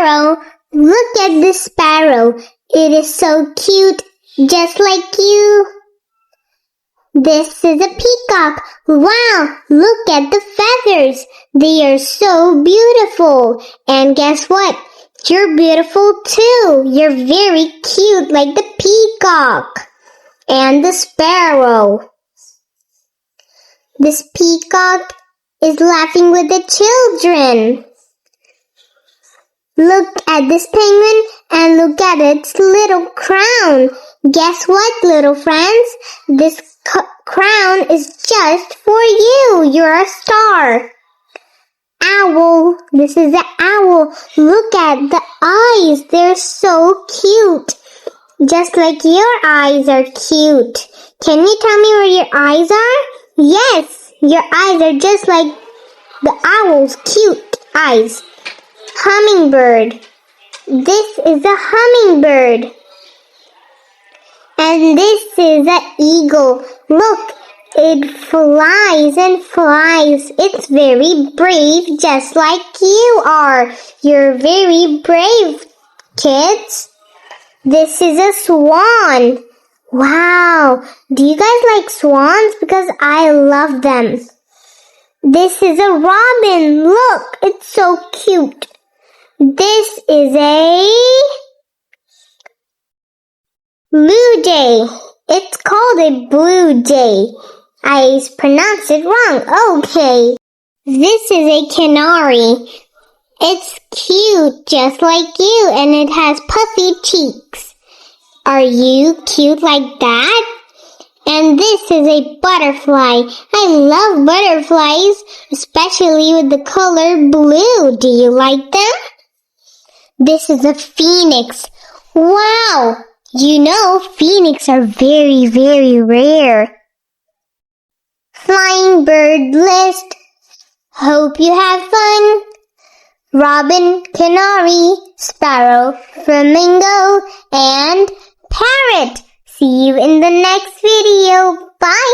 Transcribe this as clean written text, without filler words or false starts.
sparrow. Look at the sparrow. It is so cute, just like you. This is a peacock. Wow, look at the feathers. They are so beautiful. And guess what? You're beautiful too. You're very cute like the peacock and the sparrow. This peacock is laughing with the children. Look at this penguin and look at its little crown. Guess what, little friends? This crown is just for you. You're a star. Owl. This is the owl. Look at the eyes. They're so cute. Just like your eyes are cute. Can you tell me where your eyes are? Yes, your eyes are just like the owl's cute eyes. Hummingbird. This is a hummingbird. And this is an eagle. Look, it flies and flies. It's very brave, just like you are. You're very brave, kids. This is a swan. Wow. Do you guys like swans? Because I love them. This is a robin. Look, it's so cute. This is a blue jay. It's called a blue jay. I pronounced it wrong. Okay. This is a canary. It's cute just like you and it has puffy cheeks. Are you cute like that? And this is a butterfly. I love butterflies, especially with the color blue. Do you like them? This is a phoenix. Wow! You know, phoenix are very, very rare. Flying bird list. Hope you have fun. Robin, canary, sparrow, flamingo, and parrot. See you in the next video. Bye!